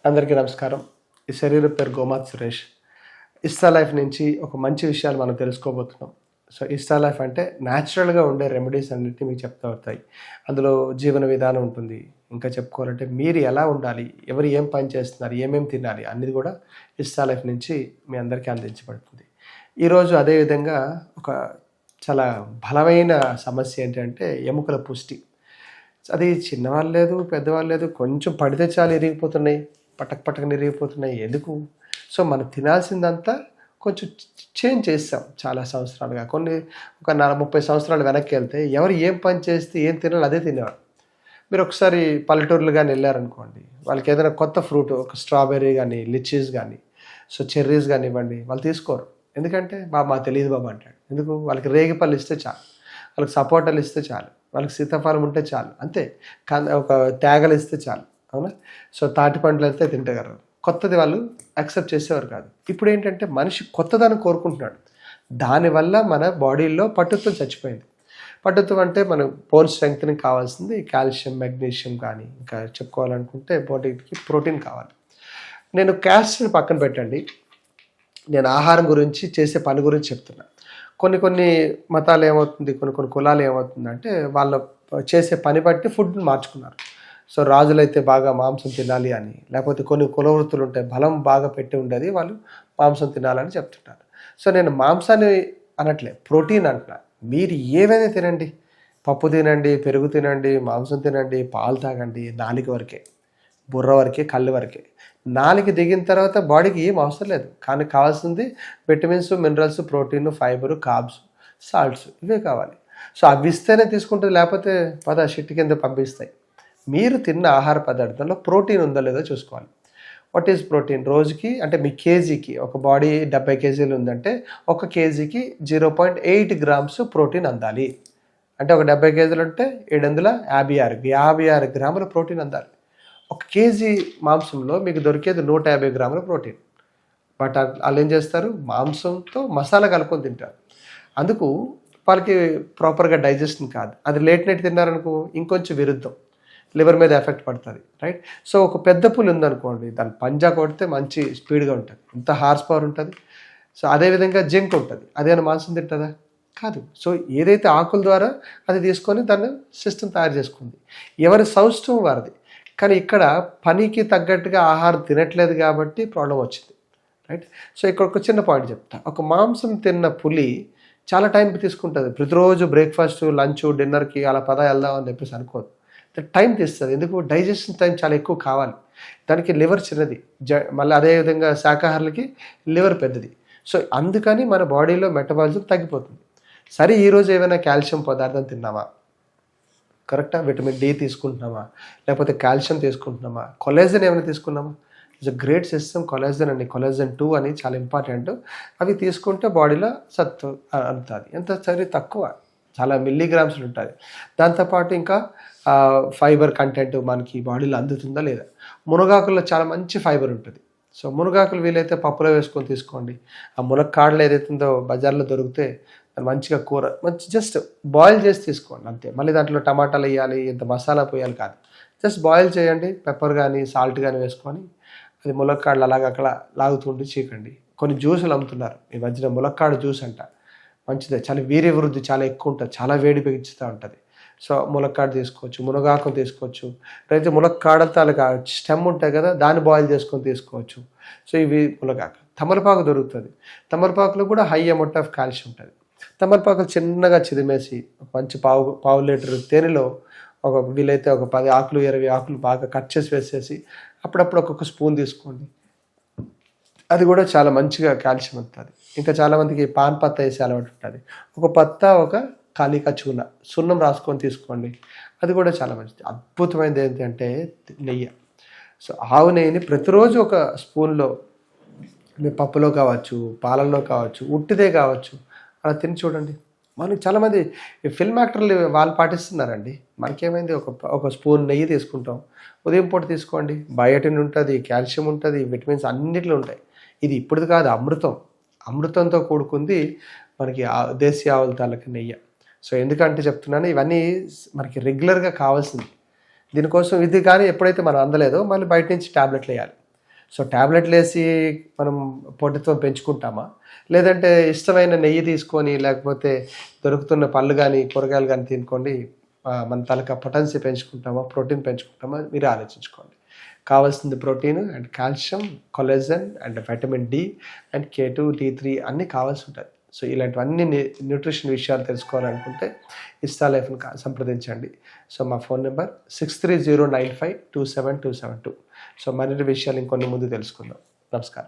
అందరికీ నమస్కారం. ఈ శరీరం పేరు గోమాత్ సురేష్. ఇస్తా లైఫ్ నుంచి ఒక మంచి విషయాలు మనం తెలుసుకోబోతున్నాం. సో ఇస్తా లైఫ్ అంటే న్యాచురల్గా ఉండే రెమెడీస్ అన్నిటిని మీకు చెప్తూ వస్తాయి. అందులో జీవన విధానం ఉంటుంది. ఇంకా చెప్పుకోవాలంటే మీరు ఎలా ఉండాలి, ఎవరు ఏం పని చేస్తున్నారు, ఏమేమి తినాలి అనేది కూడా ఇస్తా లైఫ్ నుంచి మీ అందరికీ అందించబడుతుంది. ఈరోజు అదేవిధంగా ఒక చాలా బలమైన సమస్య ఏంటంటే ఎముకల పుష్టి. అది చిన్నవాళ్ళు లేదు, పెద్దవాళ్ళు లేదు, కొంచెం పడితే చాలు ఇరిగిపోతున్నాయి, పటక్ ఇరిగిపోతున్నాయి. ఎందుకు? సో మనం తినాల్సిందంతా కొంచెం చేంజ్ చేస్తాం చాలా సంవత్సరాలుగా. ఒక 30 సంవత్సరాలు వెనక్కి వెళ్తే ఎవరు ఏం పని చేస్తే ఏం తినాలి అదే తినేవారు. మీరు ఒకసారి పల్లెటూర్లు కానీ వెళ్ళారనుకోండి, వాళ్ళకి ఏదైనా కొత్త ఫ్రూట్, ఒక స్ట్రాబెర్రీ కానీ, లిచీస్ కానీ, సో చెర్రీస్ కానివ్వండి, వాళ్ళు తీసుకోరు. ఎందుకంటే మాకు తెలియదు బాబా అంటాడు. ఎందుకు? వాళ్ళకి రేగిపళ్ళు ఇస్తే చాలు, వాళ్ళకి సపోటాలు ఇస్తే చాలు, వాళ్ళకి సీతాఫలం ఉంటే చాలు, అంతే. ఒక తేగలు ఇస్తే చాలు, అవునా? సో తాటి పండ్లు అయితే తింటగలరు. కొత్తది వాళ్ళు యాక్సెప్ట్ చేసేవారు కాదు. ఇప్పుడు ఏంటంటే మనిషి కొత్తదాన్ని కోరుకుంటున్నాడు. దానివల్ల మన బాడీలో పట్టుత్వం చచ్చిపోయింది. పట్టుత్వం అంటే మన బోన్ స్ట్రెంగ్త్నింగ్ కావాల్సింది కాల్షియం, మెగ్నీషియం కానీ, ఇంకా చెప్పుకోవాలనుకుంటే బాడీకి ప్రోటీన్ కావాలి. నేను క్యాస్ట్ని పక్కన పెట్టండి, నేను ఆహారం గురించి, చేసే పని గురించి చెప్తున్నా. కొన్ని మతాలు ఏమవుతుంది, కొన్ని కులాలు ఏమవుతుందంటే వాళ్ళ చేసే పని బట్టి ఫుడ్ని మార్చుకున్నారు. సో రాజులైతే బాగా మాంసం తినాలి అని, లేకపోతే కొన్ని కులవృత్తులు ఉంటాయి, బలం బాగా పెట్టి ఉండేది, వాళ్ళు మాంసం తినాలని చెప్తుంటారు. సో నేను మాంసాన్ని అనట్లే, ప్రోటీన్ అంటున్నా. మీరు ఏవైనా తినండి, పప్పు తినండి, పెరుగు తినండి, మాంసం తినండి, పాలు తాగండి, నాలుక వరకే, బుర్ర వరకే, కళ్ళు వరకే. నాలుక దిగిన తర్వాత బాడీకి ఏం అవసరం లేదు. కానీ కావాల్సింది vitamins, minerals, protein, fibre, carbs, salts, ఇవే కావాలి. సో అవి ఇస్తేనే తీసుకుంటుంది, లేకపోతే షిట్టి కింద పంపిస్తాయి. మీరు తిన్న ఆహార పదార్థంలో ప్రోటీన్ ఉందో లేదో చూసుకోవాలి. What is protein? రోజుకి అంటే మీ కేజీకి, ఒక బాడీ 70 కేజీలు ఉందంటే 1 కేజీకి 0.8 గ్రామ్స్ ప్రోటీన్ అందాలి. అంటే ఒక 70 కేజీలు ఉంటే 756 గ్రాముల ప్రోటీన్ అందాలి. 1 కేజీ మాంసంలో మీకు దొరికేది 150 గ్రాముల ప్రోటీన్. బట్ వాళ్ళు ఏం చేస్తారు? మాంసంతో మసాలా కలుపుకొని తింటారు. అందుకు వాళ్ళకి ప్రాపర్గా డైజెషన్ కాదు. అది లేట్ నైట్ తిన్నారనుకో ఇంకొంచెం విరుద్ధం, లివర్ మీద ఎఫెక్ట్ పడుతుంది, రైట్? సో ఒక పెద్ద పులి ఉందనుకోండి, దాని పంజా కొడితే మంచి స్పీడ్గా ఉంటుంది, ఎంత హార్స్ పవర్ ఉంటుంది. సో అదేవిధంగా జింక్ ఉంటుంది, అదేమైనా మాంసం తింటుందా? కాదు. సో ఏదైతే ఆకుల ద్వారా అది తీసుకొని దాన్ని సిస్టమ్ తయారు చేసుకుంది, ఎవరి సౌష్ఠవం వారిది. కానీ ఇక్కడ పనికి తగ్గట్టుగా ఆహారం తినట్లేదు కాబట్టి ప్రాబ్లం వచ్చింది, రైట్? సో ఇక్కడ ఒక చిన్న పాయింట్ చెప్తా. ఒక మాంసం తిన్న పులి చాలా టైం తీసుకుంటుంది. ప్రతిరోజు బ్రేక్ఫాస్ట్, లంచ్, డిన్నర్కి అలా వెళ్దాం అని చెప్పేసి అనుకోదు. టైం తీస్తుంది. ఎందుకు? డైజెషన్ టైం చాలా ఎక్కువ కావాలి. దానికి లివర్ చిన్నది, మళ్ళీ అదేవిధంగా శాకాహారులకి లివర్ పెద్దది. సో అందుకని మన బాడీలో మెటబాలిజం తగ్గిపోతుంది. సరే, ఈరోజు ఏమైనా కాల్షియం పదార్థం తిన్నామా? కరెక్టా? విటమిన్ డి తీసుకుంటున్నామా? లేకపోతే కాల్షియం తీసుకుంటున్నామా? కొలాజన్ ఏమైనా తీసుకున్నామా? It's a great system collagen అండి. కొలాజన్ 2 అని చాలా ఇంపార్టెంట్. అవి తీసుకుంటే బాడీలో సత్తు అందుతుంది. ఎంత సరే తక్కువ, చాలా మిల్లీగ్రామ్స్ ఉంటుంది. దాంతోపాటు ఇంకా ఫైబర్ కంటెంట్ మనకి బాడీలో అందుతుందా లేదా? మునగాకుల్లో చాలా మంచి ఫైబర్ ఉంటుంది. సో మునగాకులు వీలైతే పప్పులో వేసుకొని తీసుకోండి. ఆ మునక్కాడలు ఏదైతుందో బజార్లో దొరికితే మంచిగా కూర మంచి జస్ట్ బాయిల్ చేసి తీసుకోండి, అంతే. మళ్ళీ దాంట్లో టమాటాలు వేయాలి, ఇంత మసాలా పోయాలి కాదు. జస్ట్ బాయిల్ చేయండి, పెప్పర్ కానీ సాల్ట్ కానీ వేసుకొని అది ములక్కాడలు అలాగ అక్కడ లాగుతుండి చీకండి. కొన్ని జ్యూసులు అమ్ముతున్నారు ఈ మధ్యన, ములక్కాడ జ్యూస్ అంట, మంచిదే, చాలా వీర్య వృద్ధి చాలా ఎక్కువ ఉంటుంది, చాలా వేడి పెంచుతూ ఉంటుంది. సో ములక్కాడ తీసుకోవచ్చు, మునగాకు తీసుకోవచ్చు, లేకపోతే ములక్కాడలతో అలాగా స్టెమ్ ఉంటాయి కదా, దాన్ని బాయిల్ చేసుకొని తీసుకోవచ్చు. సో ఇవి మునగాకు. తమలపాకు దొరుకుతుంది. తమలపాకులో కూడా హై అమౌంట్ ఆఫ్ కాల్షియం ఉంటుంది. తమలపాకులు చిన్నగా చిదిమేసి మంచి పావు లీటర్ తేనెలో వీలైతే ఒక 10 ఆకులు 20 ఆకులు బాగా కట్ చేసి వేసేసి అప్పుడప్పుడు ఒక్కొక్క స్పూన్ తీసుకోండి. అది కూడా చాలా మంచిగా కాల్షియం ఉంటుంది. ఇంకా చాలామందికి పాన్ పత్తా వేసే అలవాటు ఉంటుంది. ఒక పత్తా, ఒక కాలికా చూన, సున్నం రాసుకొని తీసుకోండి, అది కూడా చాలా మంచిది. అద్భుతమైనది ఏంటంటే నెయ్యి. సో ఆవు నెయ్యిని ప్రతిరోజు ఒక స్పూన్లో, మీ పప్పులో కావచ్చు, పాలల్లో కావచ్చు, ఉట్టిదే కావచ్చు, అలా తిని చూడండి. మనకి చాలామంది ఫిల్మ్ యాక్టర్లు వాళ్ళు పాటిస్తున్నారండి. మనకేమైంది? ఒక స్పూన్ నెయ్యి తీసుకుంటాం, ఉదయం పూట తీసుకోండి. బయోటిన్ ఉంటుంది, కాల్షియం ఉంటుంది, విటమిన్స్ అన్నిట్లో ఉంటాయి. ఇది ఇప్పుడుది కాదు, అమృతంతో కూడుకుంది మనకి దేశీ ఆవుల తాలూకు నెయ్యి. సో ఎందుకంటే చెప్తున్నాను, ఇవన్నీ మనకి రెగ్యులర్గా కావాల్సింది. దీనికోసం ఇది కానీ ఎప్పుడైతే మనం అందలేదో మళ్ళీ బయట నుంచి ట్యాబ్లెట్లు వేయాలి. సో టాబ్లెట్లు వేసి మనం పొట్టతో పెంచుకుంటామా? లేదంటే ఇష్టమైన నెయ్యి తీసుకొని లేకపోతే దొరుకుతున్న పళ్ళు గానీ, కూరగాయలు గానీ తినుకోండి మన తాలూకా పొటెన్సీ పెంచుకుంటామా? ప్రోటీన్ పెంచుకుంటామా? మీరే ఆలోచించుకోండి. కావాల్సింది protein and calcium, collagen and vitamin D and K2, D3 అన్నీ కావాల్సి ఉంటాయి. సో ఇలాంటివన్నీ న్యూట్రిషన్ విషయాలు తెలుసుకోవాలనుకుంటే ఇస్తా లైఫ్‌ని సంప్రదించండి. సో మా ఫోన్ నంబర్ 6309527272. సో మరిన్ని విషయాలు ఇంకొన్ని ముందు తెలుసుకుందాం. నమస్కారం.